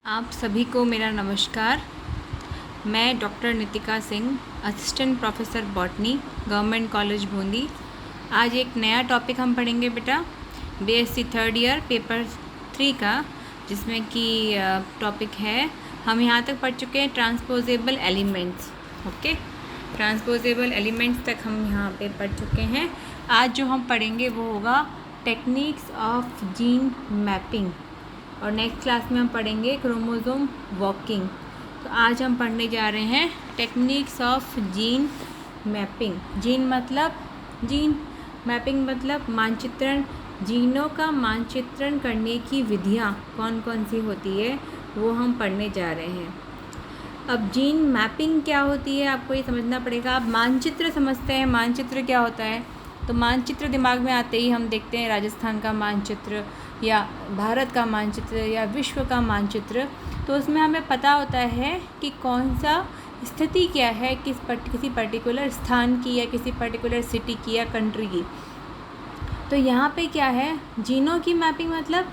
आप सभी को मेरा नमस्कार। मैं doctor Nitika Singh, assistant professor botany, government college Bundi. आज एक नया टॉपिक हम पढ़ेंगे बेटा, बीएससी थर्ड ईयर पेपर 3 का, जिसमें कि टॉपिक है, हम यहाँ तक पढ़ चुके हैं transposable elements. Okay, transposable elements तक हम यहाँ पे पढ़ चुके हैं। आज जो हम पढ़ेंगे वो होगा टेक्निक्स ऑफ जीन मैपिंग, और नेक्स्ट क्लास में हम पढ़ेंगे क्रोमोसोम वॉकिंग। तो आज हम पढ़ने जा रहे हैं techniques of gene mapping. Gene मतलब जीन, मैपिंग मतलब मानचित्रण। जीनों का मानचित्रण करने की विधियाँ कौन कौन सी होती है वो हम पढ़ने जा रहे हैं। अब जीन मैपिंग क्या होती है आपको ये समझना पड़ेगा। आप मानचित्र समझते हैं, मानचित्र क्या होता है? तो मानचित्र दिमाग में आते ही हम देखते हैं राजस्थान का मानचित्र या भारत का मानचित्र या विश्व का मानचित्र। तो उसमें हमें पता होता है कि कौन सा स्थिति क्या है किसी पर्टिकुलर स्थान की या किसी पर्टिकुलर सिटी की या कंट्री की। तो यहाँ पे क्या है, जीनों की मैपिंग मतलब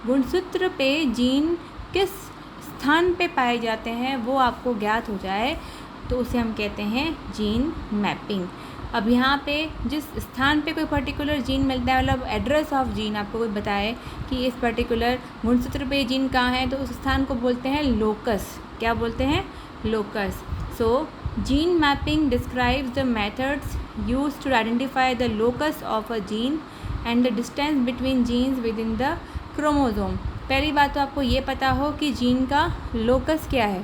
गुणसूत्र पे जीन किस स्थान पे पाए जाते हैं वो आपको ज्ञात हो जाए तो उसे हम कहते हैं जीन मैपिंग। अब यहाँ पे जिस स्थान पे कोई पर्टिकुलर जीन मिलता है, मतलब एड्रेस ऑफ जीन आपको कोई बताए कि इस पर्टिकुलर गुणसूत्र पे जीन कहाँ है, तो उस स्थान को बोलते हैं लोकस। क्या बोलते हैं? Locus. So gene mapping describes the methods used to identify the locus of a gene and the distance between genes within the chromosome. पहली बात तो आपको ये पता हो कि जीन का लोकस क्या है,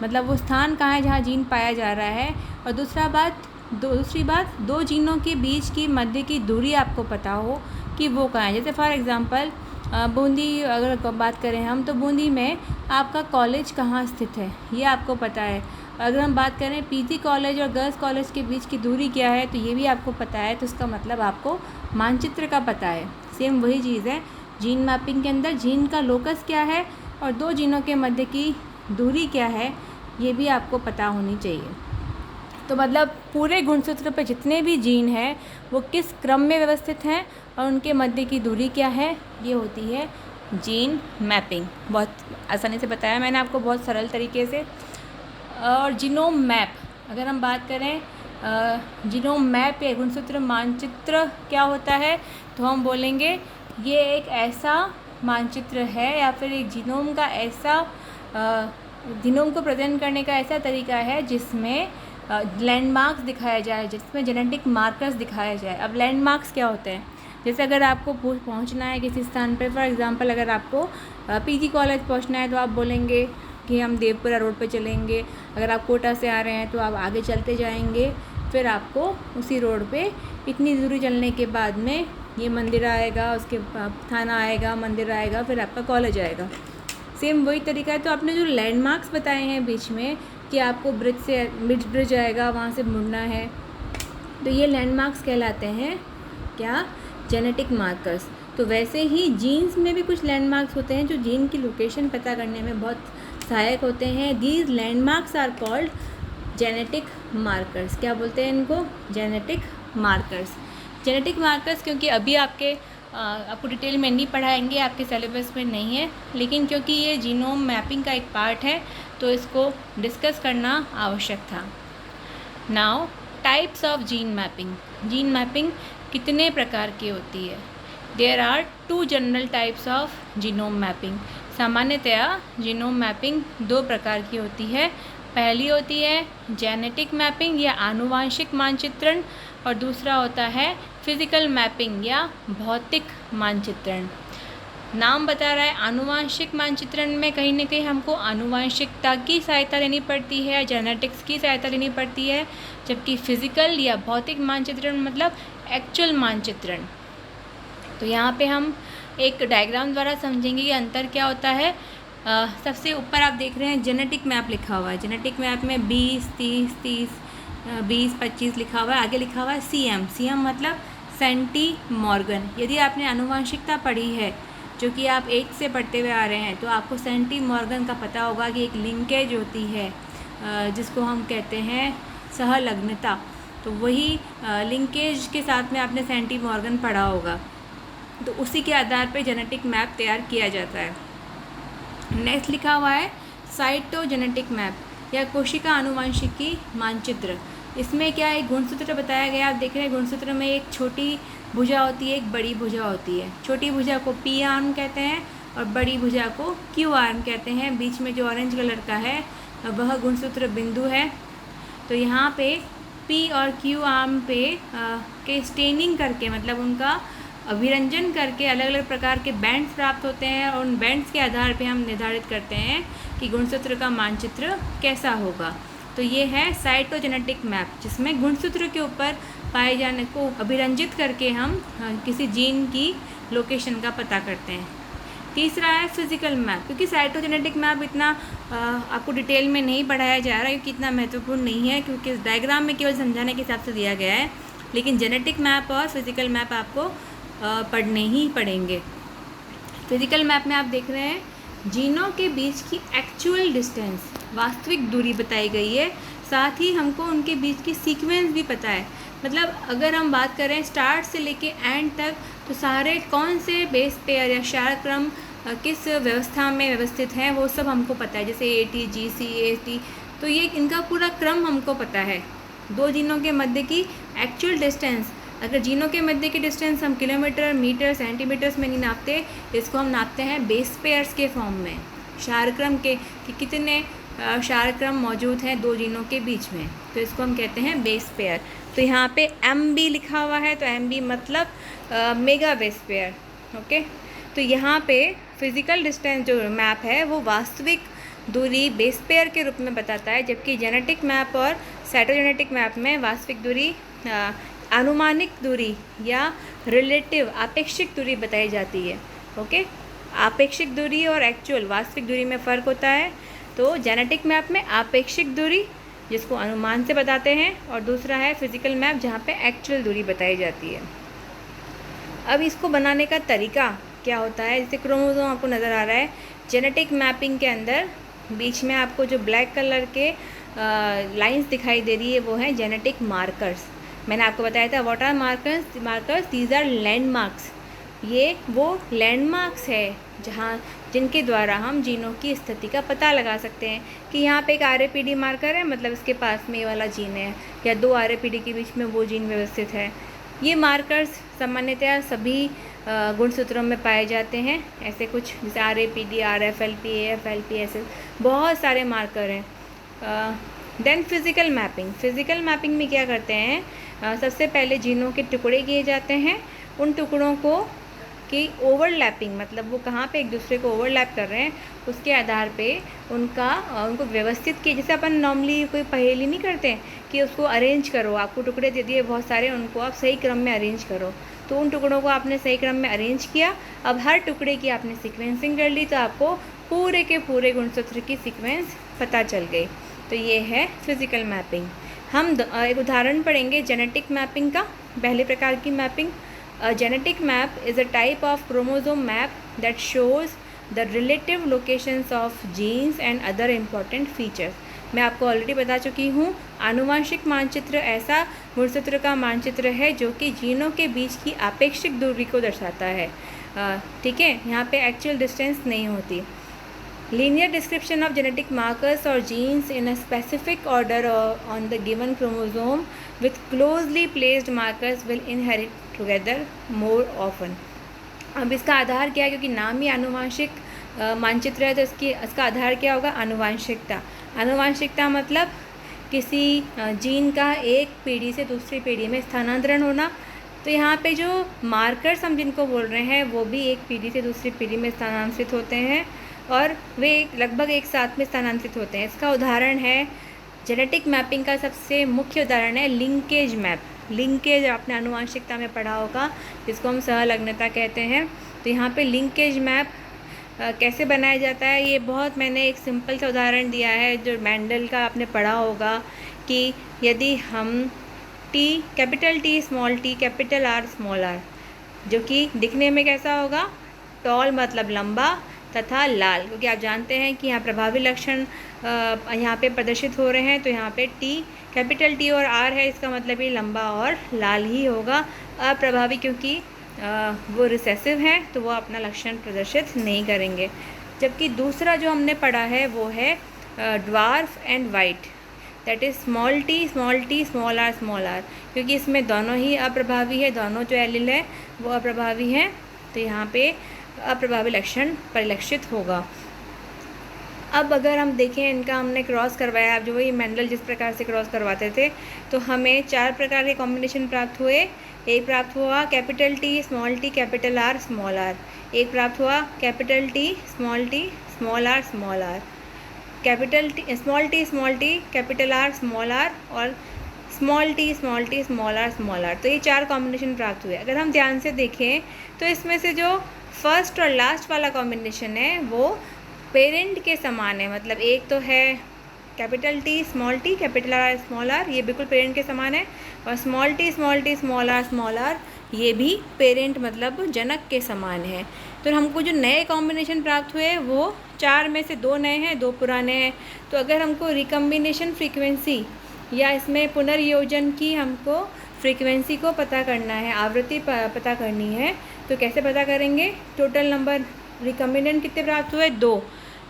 मतलब वो स्थान कहाँ है जहाँ जीन पाया जा रहा है। और दूसरी बात दो जीनों के बीच की मध्य की दूरी आपको पता हो कि वो कहाँ है। जैसे फॉर एग्ज़ाम्पल बूंदी अगर बात करें हम, तो बूंदी में आपका कॉलेज कहाँ स्थित है ये आपको पता है। अगर हम बात करें पीजी कॉलेज और गर्ल्स कॉलेज के बीच की दूरी क्या है तो ये भी आपको पता है। तो इसका मतलब आपको मानचित्र का पता है। सेम वही चीज़ है जीन मैपिंग के अंदर, जीन का लोकस क्या है और दो जीनों के मध्य की दूरी क्या है ये भी आपको पता होनी चाहिए। तो मतलब पूरे गुणसूत्र पे जितने भी जीन हैं वो किस क्रम में व्यवस्थित हैं और उनके मध्य की दूरी क्या है, ये होती है जीन मैपिंग। बहुत आसानी से बताया मैंने आपको, बहुत सरल तरीके से। और जीनोम मैप, अगर हम बात करें जीनोम मैप या गुणसूत्र मानचित्र क्या होता है, तो हम बोलेंगे ये एक ऐसा मानचित्र है या फिर एक जीनोम का ऐसा जीनोम को प्रेजेंट करने का ऐसा तरीका है जिसमें लैंडमार्क्स दिखाया जाए, जिसमें जेनेटिक मार्कर्स दिखाया जाए। अब लैंडमार्क्स क्या होते हैं? जैसे अगर आपको पहुंचना है किसी स्थान पर, फॉर एग्जांपल अगर आपको पीजी कॉलेज पहुंचना है तो आप बोलेंगे कि हम देवपुरा रोड पे चलेंगे। अगर आप कोटा से आ रहे हैं तो आप आगे चलते जाएंगे, फिर आपको उसी रोड पे इतनी दूरी चलने के बाद में ये मंदिर आएगा, उसके थाना आएगा, मंदिर आएगा, फिर आपका कॉलेज आएगा। सेम वही तरीका है। तो आपने जो लैंडमार्क्स बताए हैं बीच में कि आपको ब्रिज आएगा, वहाँ से मुड़ना है, तो ये लैंडमार्क्स कहलाते हैं क्या? Genetic markers. तो वैसे ही जीन्स में भी कुछ लैंडमार्क्स होते हैं जो जीन की लोकेशन पता करने में बहुत सहायक होते हैं। These landmarks are called genetic markers. क्या बोलते हैं इनको? Genetic markers. जेनेटिक मार्कर्स क्योंकि अभी आपको डिटेल में नहीं पढ़ाएंगे, आपके सिलेबस में नहीं है, लेकिन क्योंकि ये जीनोम मैपिंग का एक पार्ट है तो इसको डिस्कस करना आवश्यक था। Now types of gene mapping. Gene mapping कितने प्रकार की होती है? There are 2 general types of genome mapping. सामान्यतया जीनोम मैपिंग 2 प्रकार की होती है। पहली होती है जेनेटिक मैपिंग या आनुवांशिक मानचित्रण, और दूसरा होता है फिजिकल मैपिंग या भौतिक मानचित्रण। नाम बता रहा है आनुवांशिक मानचित्रण में कहीं ना कहीं हमको आनुवांशिकता की सहायता लेनी पड़ती है, जेनेटिक्स की सहायता लेनी पड़ती है, जबकि फिजिकल या भौतिक मानचित्रण मतलब एक्चुअल मानचित्रण। तो यहाँ पे हम एक डायग्राम द्वारा समझेंगे कि अंतर क्या होता है। सबसे ऊपर आप देख रहे हैं जेनेटिक मैप लिखा हुआ है। जेनेटिक मैप में 20, 30, 20, 25 लिखा हुआ है। आगे लिखा हुआ है सीएम। सीएम मतलब सेंटी मॉर्गन। यदि आपने आनुवांशिकता पढ़ी है, जो कि आप 8 से पढ़ते हुए आ रहे हैं, तो आपको सेंटी मॉर्गन का पता होगा कि एक लिंकेज होती है जिसको हम कहते हैं सहलग्नता। तो वही लिंकेज के साथ में आपने सेंटी मॉर्गन पढ़ा होगा, तो उसी के आधार पर जेनेटिक मैप तैयार किया जाता है। नेक्स्ट लिखा हुआ है साइटोजेनेटिक मैप या कोशिका आनुवंशिकी मानचित्र। इसमें क्या है, गुणसूत्र बताया गया। आप देख रहे हैं गुणसूत्र में एक छोटी भुजा होती है, एक बड़ी भुजा होती है। छोटी भुजा को पी आर्म कहते हैं और बड़ी भुजा को क्यू आर्म कहते हैं। बीच में जो ऑरेंज कलर का है वह गुणसूत्र बिंदु है। तो यहाँ पे पी और क्यू आर्म पे के स्टेनिंग करके, मतलब उनका अभिरंजन करके अलग अलग प्रकार के बैंड्स प्राप्त होते हैं और उन बैंड्स के आधार पे हम निर्धारित करते हैं कि गुणसूत्र का मानचित्र कैसा होगा। तो ये है साइटोजेनेटिक मैप, जिसमें गुणसूत्र के ऊपर पाए जाने को अभिरंजित करके हम किसी जीन की लोकेशन का पता करते हैं। तीसरा है फिजिकल मैप, क्योंकि साइटोजेनेटिक मैप इतना आपको डिटेल में नहीं पढ़ाया जा रहा है, क्योंकि इतना महत्वपूर्ण नहीं है, क्योंकि इस डायग्राम में केवल समझाने के हिसाब से दिया गया है। लेकिन जेनेटिक मैप और फिजिकल मैप आपको पढ़ने ही पड़ेंगे। फिजिकल मैप में आप देख रहे हैं जीनों के बीच की एक्चुअल डिस्टेंस, वास्तविक दूरी बताई गई है। साथ ही हमको उनके बीच की सीक्वेंस भी पता है। मतलब अगर हम बात करें स्टार्ट से लेके एंड तक, तो सारे कौन से बेस पेयर या क्षार क्रम किस व्यवस्था में व्यवस्थित हैं वो सब हमको पता है। जैसे AT, GC, AT, तो ये इनका पूरा क्रम हमको पता है। दो जीनों के मध्य की एक्चुअल डिस्टेंस, अगर जीनों के मध्य की डिस्टेंस हम किलोमीटर, मीटर, सेंटीमीटर्स में नहीं नापते, इसको हम नापते हैं बेस पेयर्स के फॉर्म में, क्षार क्रम के, कि कितने क्षार क्रम मौजूद हैं दो जीनों के बीच में, तो इसको हम कहते हैं बेस पेयर। तो यहाँ पे MB लिखा हुआ है, तो MB मतलब मेगा बेस पेयर। ओके, तो यहाँ पे फिजिकल डिस्टेंस जो मैप है वो वास्तविक दूरी बेस पेयर के रूप में बताता है, जबकि जेनेटिक मैप और साइटोजेनेटिक मैप में वास्तविक दूरी, अनुमानिक दूरी या रिलेटिव आपेक्षिक दूरी बताई जाती है। ओके, आपेक्षिक दूरी और एक्चुअल वास्तविक दूरी में फ़र्क होता है। तो जेनेटिक मैप में आपेक्षिक दूरी, जिसको अनुमान से बताते हैं, और दूसरा है फिजिकल मैप, जहाँ पे एक्चुअल दूरी बताई जाती है। अब इसको बनाने का तरीका क्या होता है, जैसे क्रोमोसोम आपको नज़र आ रहा है जेनेटिक मैपिंग के अंदर, बीच में आपको जो ब्लैक कलर के लाइंस दिखाई दे रही है वो है जेनेटिक मार्कर्स। मैंने आपको बताया था what are markers, these are landmarks. ये वो लैंडमार्क्स है जिनके द्वारा हम जीनों की स्थिति का पता लगा सकते हैं कि यहाँ पे एक RAPD मार्कर है, मतलब इसके पास में ये वाला जीन है, या दो RAPD के बीच में वो जीन व्यवस्थित है। ये मार्कर्स सामान्यतः सभी गुणसूत्रों में पाए जाते हैं। ऐसे कुछ जैसे RAPD, RFLP, AFLP, ऐसे बहुत सारे मार्कर हैं। देन फिज़िकल मैपिंग में क्या करते हैं, सबसे पहले जीनों के टुकड़े किए जाते हैं। उन टुकड़ों को की ओवरलैपिंग, मतलब वो कहाँ पे एक दूसरे को ओवरलैप कर रहे हैं, उसके आधार पे उनको व्यवस्थित किए। जैसे अपन नॉर्मली कोई पहेली नहीं करते कि उसको अरेंज करो, आपको टुकड़े दे दिए बहुत सारे, उनको आप सही क्रम में अरेंज करो। तो उन टुकड़ों को आपने सही क्रम में अरेंज किया। अब हर टुकड़े की आपने सीक्वेंसिंग कर ली, तो आपको पूरे के पूरे गुणसूत्र की सीक्वेंस पता चल गई। तो ये है फिज़िकल मैपिंग। हम एक उदाहरण पढ़ेंगे जेनेटिक मैपिंग का। पहले प्रकार की mapping, A genetic map is a type of chromosome map that shows the relative locations of genes and other important features. मैं आपको ऑलरेडी बता चुकी हूँ, आनुवंशिक मानचित्र ऐसा गुणसूत्र का मानचित्र है जो कि जीनों के बीच की आपेक्षिक दूरी को दर्शाता है। ठीक है, यहाँ पे एक्चुअल डिस्टेंस नहीं होती। Linear description of genetic markers or genes in a specific order on the given chromosome with closely placed markers will inherit together more often. अब इसका आधार क्या है, क्योंकि नाम ही आनुवंशिक मानचित्र है, तो इसका आधार क्या होगा, आनुवंशिकता। आनुवंशिकता मतलब किसी जीन का एक पीढ़ी से दूसरी पीढ़ी में स्थानांतरण होना। तो यहाँ पे जो मार्कर्स हम जिनको बोल रहे हैं वो भी एक पीढ़ी से दूसरी पीढ़ी में स्थानांतरित होते हैं, और वे लगभग एक साथ में स्थानांतरित होते हैं। इसका उदाहरण है, जेनेटिक मैपिंग का सबसे मुख्य उदाहरण है लिंकेज मैप। लिंकेज आपने आनुवंशिकता में पढ़ा होगा, जिसको हम सहलग्नता कहते हैं। तो यहाँ पे लिंकेज मैप कैसे बनाया जाता है, ये बहुत मैंने एक सिंपल सा उदाहरण दिया है जो मेंडल का आपने पढ़ा होगा, कि यदि हम capital T small t capital R small r, जो कि दिखने में कैसा होगा, टॉल मतलब लंबा तथा लाल, क्योंकि आप जानते हैं कि यहाँ प्रभावी लक्षण यहाँ पे प्रदर्शित हो रहे हैं। तो यहाँ पे कैपिटल T और R है, इसका मतलब ये लंबा और लाल ही होगा। अप्रभावी क्योंकि वो रिसेसिव हैं, तो वो अपना लक्षण प्रदर्शित नहीं करेंगे। जबकि दूसरा जो हमने पढ़ा है वो है dwarf and white, that is small T, small R, क्योंकि इसमें दोनों ही अप्रभावी है, दोनों जो एलिल है वो अप्रभावी हैं, तो यहाँ पे अप्रभावी लक्षण परिलक्षित होगा। अब अगर हम देखें, इनका हमने क्रॉस करवाया, अब जो वही मेंडल जिस प्रकार से क्रॉस करवाते थे, तो हमें 4 प्रकार के कॉम्बिनेशन प्राप्त हुए। एक प्राप्त हुआ capital T, capital R, small R. एक प्राप्त हुआ capital T, small R, capital T, small T, capital R, small R, और स्मॉल टी, स्मॉल आर। तो ये 4 कॉम्बिनेशन प्राप्त हुए। अगर हम ध्यान से देखें तो इसमें से जो फर्स्ट और लास्ट वाला कॉम्बिनेशन है वो पेरेंट के समान है, मतलब एक तो है capital T, capital R, small R, ये बिल्कुल पेरेंट के समान है, और स्मॉल टी, स्मॉल आर, ये भी पेरेंट मतलब जनक के समान है। तो हमको जो नए कॉम्बिनेशन प्राप्त हुए वो 4 में से 2 नए हैं, 2 पुराने हैं। तो अगर हमको रिकम्बिनेशन फ्रीक्वेंसी या इसमें पुनर्योजन की हमको फ्रीक्वेंसी को पता करना है, आवृत्ति पता करनी है, तो कैसे पता करेंगे? टोटल नंबर रिकम्बिनेंट कितने प्राप्त हुए? 2,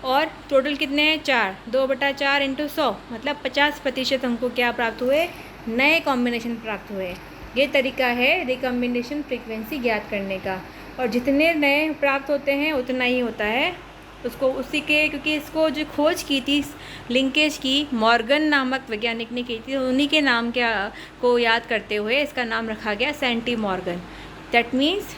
और टोटल कितने हैं? 4, 2/4 × 100, मतलब 50% हमको क्या प्राप्त हुए? नए कॉम्बिनेशन प्राप्त हुए। ये तरीका है रिकम्बिनेशन फ्रीक्वेंसी ज्ञात करने का, और जितने नए प्राप्त होते हैं उतना ही होता है उसको उसी के, क्योंकि इसको जो खोज की थी लिंकेज की मॉर्गन नामक वैज्ञानिक ने की थी, उन्हीं के नाम को याद करते हुए इसका नाम रखा गया सेंटी मॉर्गन। दैट मीन्स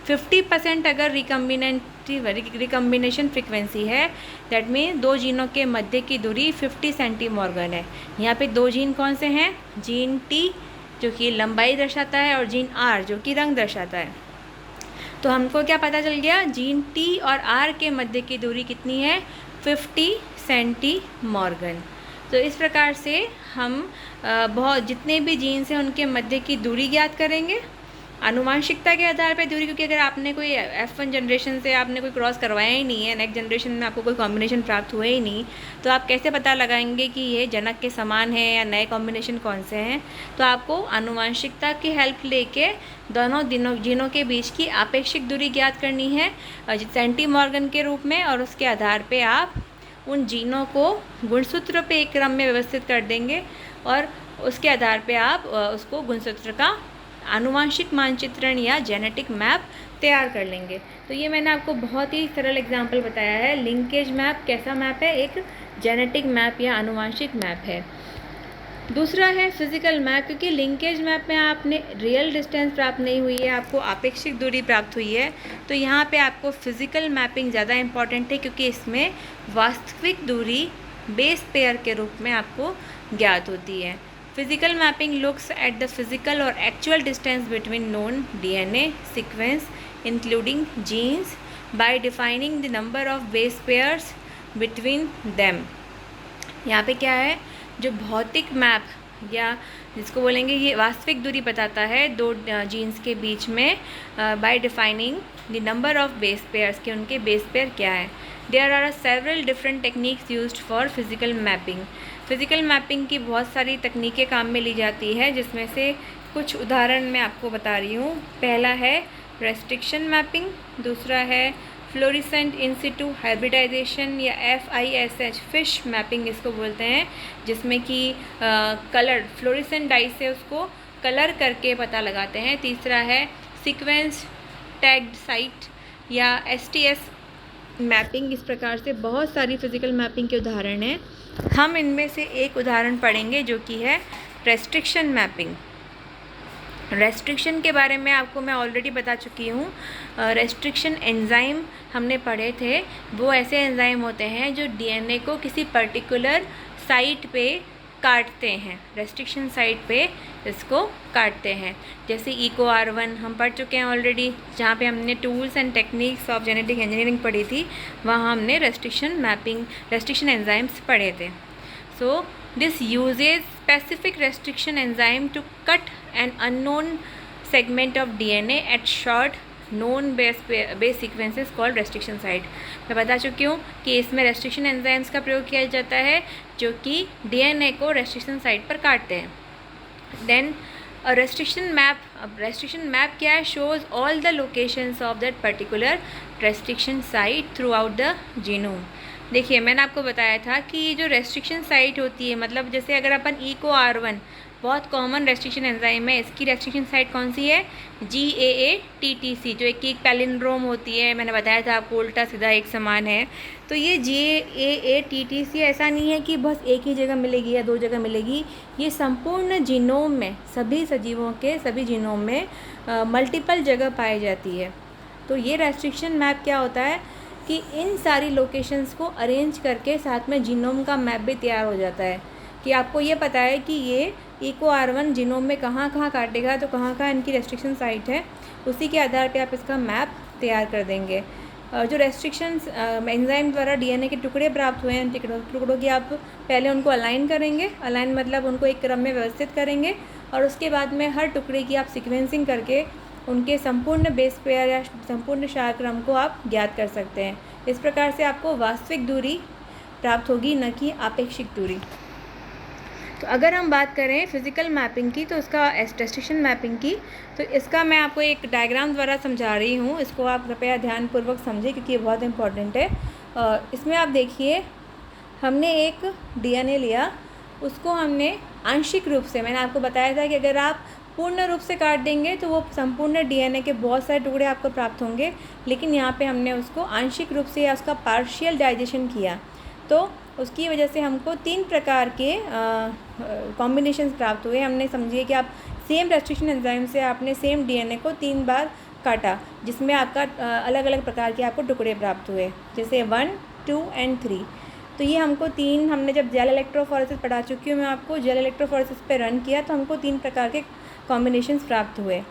50% अगर रिकम्बिनेशन फ्रीक्वेंसी है, दैट मीन्स 2 जीनों के मध्य की दूरी 50 सेंटी मॉर्गन है। यहाँ पे 2 जीन कौन से हैं? जीन टी जो कि लंबाई दर्शाता है, और जीन आर जो कि रंग दर्शाता है। तो हमको क्या पता चल गया? जीन टी और आर के मध्य की दूरी कितनी है? 50 सेंटी मॉर्गन। तो इस प्रकार से हम बहुत जितने भी जीन्स हैं उनके मध्य की दूरी ज्ञात करेंगे आनुवांशिकता के आधार पर दूरी, क्योंकि अगर आपने कोई F1 जनरेशन से आपने कोई क्रॉस करवाया ही नहीं है, नेक्स्ट जनरेशन में आपको कोई कॉम्बिनेशन प्राप्त हुए ही नहीं, तो आप कैसे पता लगाएंगे कि ये जनक के समान है या नए कॉम्बिनेशन कौन से हैं? तो आपको आनुवांशिकता की हेल्प लेके दोनों जीनों के बीच की आपेक्षिक दूरी ज्ञात करनी है सेंटी मॉर्गन के रूप में, और उसके आधार पर आप उन जीनों को गुणसूत्र पे एक क्रम में व्यवस्थित कर देंगे, और उसके आधार पे आप उसको गुणसूत्र का आनुवांशिक मानचित्रण या जेनेटिक मैप तैयार कर लेंगे। तो ये मैंने आपको बहुत ही सरल एग्जाम्पल बताया है। लिंकेज मैप कैसा मैप है? एक जेनेटिक मैप या आनुवांशिक मैप है। दूसरा है फिजिकल मैप, क्योंकि लिंकेज मैप में आपने रियल डिस्टेंस प्राप्त नहीं हुई है, आपको आपेक्षिक दूरी प्राप्त हुई है, तो यहाँ पे आपको फिजिकल मैपिंग ज़्यादा इम्पॉर्टेंट है, क्योंकि इसमें वास्तविक दूरी बेस पेयर के रूप में आपको ज्ञात होती है। Physical mapping looks at the physical or actual distance between known DNA sequence including genes by defining the number of base pairs between them। यहाँ पे क्या है? जो भौतिक मैप या जिसको बोलेंगे ये वास्तविक दूरी बताता है 2 जीन्स के बीच में by defining the number of base pairs, कि उनके बेस पेयर क्या है। There are several different techniques used for physical mapping। Physical mapping की बहुत सारी तकनीकें काम में ली जाती है, जिसमें से कुछ उदाहरण मैं आपको बता रही हूँ। पहला है रेस्ट्रिक्शन मैपिंग, दूसरा है फ्लोरेसेंट इन सिटू हाइब्रिडाइजेशन या FISH फिश मैपिंग इसको बोलते हैं, जिसमें कि कलर फ्लोरेसेंट डाई से उसको कलर करके पता लगाते हैं। तीसरा है सीक्वेंस टैग्ड साइट या STS मैपिंग। इस प्रकार से बहुत सारी फिज़िकल मैपिंग के उदाहरण हैं। हम इनमें से एक उदाहरण पढ़ेंगे जो कि है रेस्ट्रिक्शन मैपिंग। रेस्ट्रिक्शन के बारे में आपको मैं ऑलरेडी बता चुकी हूँ। रेस्ट्रिक्शन एंजाइम हमने पढ़े थे। वो ऐसे एंजाइम होते हैं जो DNA को किसी पर्टिकुलर साइट पे काटते हैं, रेस्ट्रिक्शन साइट पे इसको काटते हैं। जैसे EcoR1 हम पढ़ चुके हैं ऑलरेडी, जहाँ पे हमने tools and techniques of genetic engineering पढ़ी थी, वहाँ हमने रेस्ट्रिक्शन एंजाइम्स पढ़े थे। So this uses specific restriction enzyme to cut an unknown segment of DNA at short known base sequences called restriction site. मैं बता चुकी हूँ कि इसमें रेस्ट्रिक्शन एंजाइम्स का प्रयोग किया जाता है जो कि DNA को रेस्ट्रिक्शन साइट पर काटते हैं। देन रेस्ट्रिक्शन मैप, अब रेस्ट्रिक्शन मैप क्या है, shows all the locations of that particular restriction site through out the genome. देखिए मैंने आपको बताया था कि ये जो रेस्ट्रिक्शन साइट होती है, मतलब जैसे अगर अपन EcoR1 बहुत कॉमन रेस्ट्रिक्शन एंजाइम है, इसकी रेस्ट्रिक्शन साइट कौन सी है, GAATTC, जो एक पैलिंड्रोम होती है, मैंने बताया था आपको उल्टा सीधा एक समान है। तो ये GAATTC ऐसा नहीं है कि बस एक ही जगह मिलेगी या दो जगह मिलेगी, ये संपूर्ण जीनोम में, सभी सजीवों के सभी जीनोम में मल्टीपल जगह पाई जाती है। तो ये रेस्ट्रिक्शन मैप क्या होता है कि इन सारी लोकेशंस को अरेंज करके साथ में जीनोम का मैप भी तैयार हो जाता है, कि आपको ये पता है कि ये EcoR1 जीनोम में कहाँ कहाँ काटेगा, तो कहाँ कहाँ इनकी रेस्ट्रिक्शन साइट है, उसी के आधार पे आप इसका मैप तैयार कर देंगे। जो रेस्ट्रिक्शंस एंजाइम द्वारा DNA के टुकड़े प्राप्त हुए हैं, टुकड़ों की आप पहले उनको अलाइन करेंगे, अलाइन मतलब उनको एक क्रम में व्यवस्थित करेंगे, और उसके बाद में हर टुकड़े की आप सीक्वेंसिंग करके उनके संपूर्ण बेस पेयर या संपूर्ण शार क्रम को आप ज्ञात कर सकते हैं। इस प्रकार से आपको वास्तविक दूरी प्राप्त होगी, न कि आपेक्षिक दूरी। तो अगर हम बात करें फिज़िकल मैपिंग की, तो उसका रेस्ट्रिक्शन मैपिंग की, तो इसका मैं आपको एक डायग्राम द्वारा समझा रही हूँ, इसको आप कृपया ध्यानपूर्वक समझें क्योंकि ये बहुत इंपॉर्टेंट है। इसमें आप देखिए, हमने एक DNA लिया, उसको हमने आंशिक रूप से, मैंने आपको बताया था कि अगर आप पूर्ण रूप से काट देंगे तो वो संपूर्ण DNA के बहुत सारे टुकड़े आपको प्राप्त होंगे, लेकिन यहाँ पे हमने उसको आंशिक रूप से या उसका पार्शियल डाइजेशन किया, तो उसकी वजह से हमको 3 प्रकार के कॉम्बिनेशंस प्राप्त हुए। हमने समझिए कि आप सेम रेस्ट्रिक्शन एंजाइम से आपने सेम DNA को 3 बार काटा, जिसमें आपका अलग अलग प्रकार के आपको टुकड़े प्राप्त हुए, जैसे 1, 2 एंड 3। तो ये हमको 3, हमने जब जेल इलेक्ट्रोफोरेसिस पढ़ा चुकी हूँ मैं आपको, जेल इलेक्ट्रोफोरेसिस पे रन किया तो हमको 3 प्रकार के कॉम्बिनेशंस प्राप्त हुए।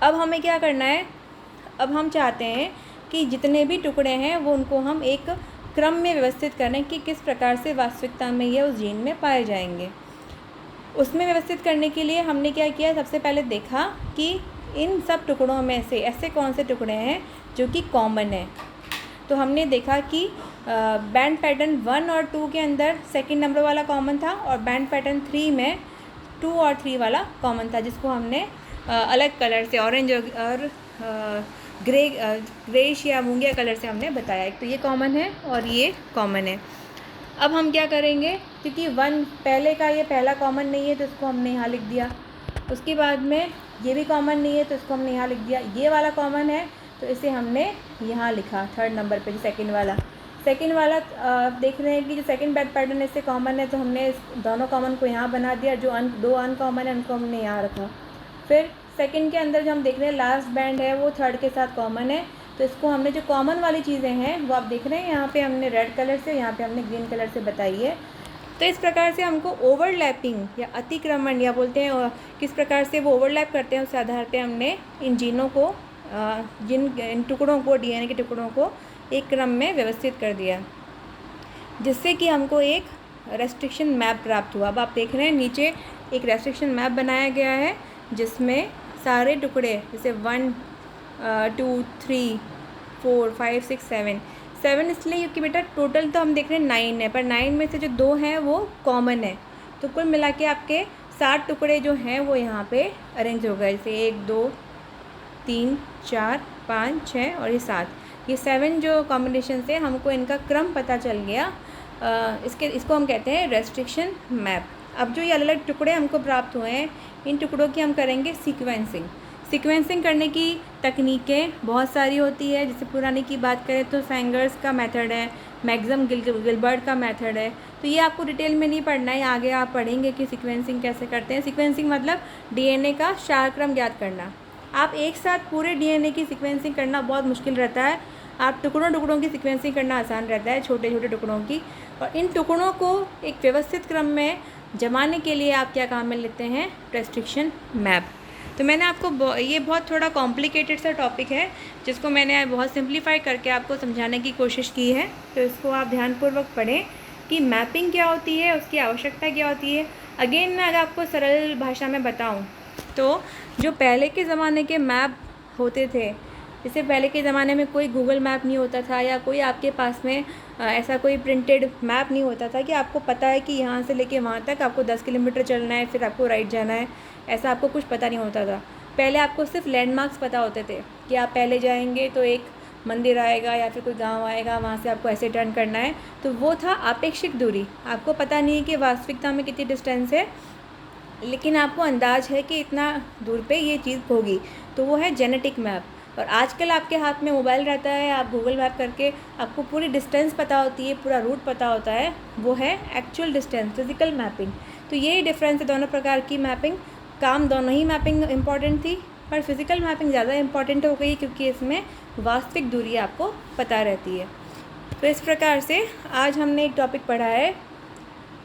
अब हमें क्या करना है, अब हम चाहते हैं कि जितने भी टुकड़े हैं वो उनको हम एक क्रम में व्यवस्थित करें कि किस प्रकार से वास्तविकता में ये उस जीन में पाए जाएंगे। उसमें व्यवस्थित करने के लिए हमने क्या किया, सबसे पहले देखा कि इन सब टुकड़ों में से ऐसे कौन से टुकड़े हैं जो कि कॉमन है। तो हमने देखा कि बैंड पैटर्न 1 और 2 के अंदर सेकंड नंबर वाला कॉमन था, और बैंड पैटर्न 3 में 2 और 3 वाला कॉमन था, जिसको हमने अलग कलर से ऑरेंज और ग्रेइश या मूंगिया कलर से हमने बताया। तो ये कॉमन है और ये कॉमन है। अब हम क्या करेंगे, क्योंकि 1 पहले का ये पहला कॉमन नहीं है तो इसको हमने यहाँ लिख दिया, उसके बाद में ये भी कॉमन नहीं है तो इसको हमने यहाँ लिख दिया, ये वाला कॉमन है तो इसे हमने यहाँ लिखा 3rd नंबर पे, जो सेकंड वाला देख रहे हैं कि जो सेकंड बैड पैटर्न इससे कॉमन है, तो हमने इस दोनों कॉमन को यहाँ बना दिया, जो 2 अनकॉमन है उनको हमने यहाँ रखा। फिर सेकंड के अंदर जो हम देख रहे हैं लास्ट बैंड है वो 3rd के साथ कॉमन है, तो इसको हमने जो कॉमन वाली चीज़ें हैं वो आप देख रहे हैं, यहाँ पे हमने रेड कलर से, यहाँ पे हमने ग्रीन कलर से बताई है। तो इस प्रकार से हमको ओवरलैपिंग या अतिक्रमण या बोलते हैं किस प्रकार से वो ओवरलैप करते हैं, उस आधार पे हमने इन जीनों को इन टुकड़ों को, DNA के टुकड़ों को एक क्रम में व्यवस्थित कर दिया, जिससे कि हमको एक रेस्ट्रिक्शन मैप प्राप्त हुआ। अब आप देख रहे हैं नीचे एक रेस्ट्रिक्शन मैप बनाया गया है, जिसमें सारे टुकड़े जैसे 1, 2, 3, 4, 5, 6, 7 इसलिए क्योंकि बेटा टोटल तो हम देख रहे हैं 9 है, पर 9 में से जो 2 हैं वो कॉमन है, तो कुल मिला के आपके 7 टुकड़े जो हैं वो यहाँ पे अरेंज हो गए, जैसे 1, 2, 3, 4, 5, 6 और ये 7, ये 7 जो कॉम्बिनेशन से हमको इनका क्रम पता चल गया। इसको हम कहते हैं रेस्ट्रिक्शन मैप। अब जो ये अलग अलग टुकड़े हमको प्राप्त हुए हैं, इन टुकड़ों की हम करेंगे सीक्वेंसिंग करने की तकनीकें बहुत सारी होती है। जैसे पुराने की बात करें तो सेंगर्स का मेथड है, मैक्सम गिलबर्ट का मेथड है, तो ये आपको डिटेल में नहीं पढ़ना है, आगे आप पढ़ेंगे कि सीक्वेंसिंग कैसे करते हैं। सीक्वेंसिंग मतलब DNA का शारक्रम ज्ञात करना। आप एक साथ पूरे DNA की सीक्वेंसिंग करना बहुत मुश्किल रहता है, आप टुकड़ों की सीक्वेंसिंग करना आसान रहता है, छोटे छोटे टुकड़ों की। और इन टुकड़ों को एक व्यवस्थित क्रम में जमाने के लिए आप क्या काम में लेते हैं, रेस्ट्रिक्शन मैप। तो मैंने आपको ये बहुत थोड़ा कॉम्प्लिकेटेड सा टॉपिक है, जिसको मैंने बहुत सिंप्लीफाई करके आपको समझाने की कोशिश की है। तो इसको आप ध्यानपूर्वक पढ़ें कि मैपिंग क्या होती है, उसकी आवश्यकता क्या होती है। अगेन मैं अगर आपको सरल भाषा में बताऊं तो जो पहले के ज़माने के मैप होते थे इससे पहले के ज़माने में कोई गूगल मैप नहीं होता था या कोई आपके पास में ऐसा कोई प्रिंटेड मैप नहीं होता था कि आपको पता है कि यहाँ से लेके वहाँ तक आपको 10 किलोमीटर चलना है, फिर आपको राइट जाना है। ऐसा आपको कुछ पता नहीं होता था। पहले आपको सिर्फ लैंडमार्क्स पता होते थे कि आप पहले जाएंगे तो एक मंदिर आएगा या फिर कोई गांव आएगा, वहाँ से आपको ऐसे टर्न करना है। तो वो था आपेक्षिक दूरी। आपको पता नहीं है कि वास्तविकता में कितनी डिस्टेंस है, लेकिन आपको अंदाज है कि इतना दूर पे ये चीज़ होगी, तो वो है जेनेटिक मैप। और आजकल आपके हाथ में मोबाइल रहता है, आप गूगल मैप करके आपको पूरी डिस्टेंस पता होती है, पूरा रूट पता होता है। वो है एक्चुअल डिस्टेंस, फिज़िकल मैपिंग। तो यही डिफरेंस है दोनों प्रकार की मैपिंग। काम दोनों ही मैपिंग इम्पॉर्टेंट थी, पर फिज़िकल मैपिंग ज़्यादा इम्पॉर्टेंट हो गई क्योंकि इसमें वास्तविक दूरी आपको पता रहती है। तो इस प्रकार से आज हमने एक टॉपिक पढ़ा है,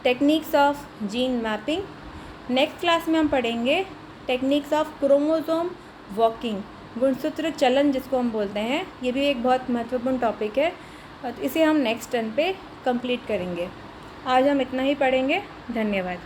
techniques of gene mapping. Next class में हम पढ़ेंगे टेक्निक्स ऑफ क्रोमोसोम वॉकिंग, गुणसूत्र चलन जिसको हम बोलते हैं। ये भी एक बहुत महत्वपूर्ण टॉपिक है और इसे हम नेक्स्ट टर्न पे कंप्लीट करेंगे। आज हम इतना ही पढ़ेंगे। धन्यवाद।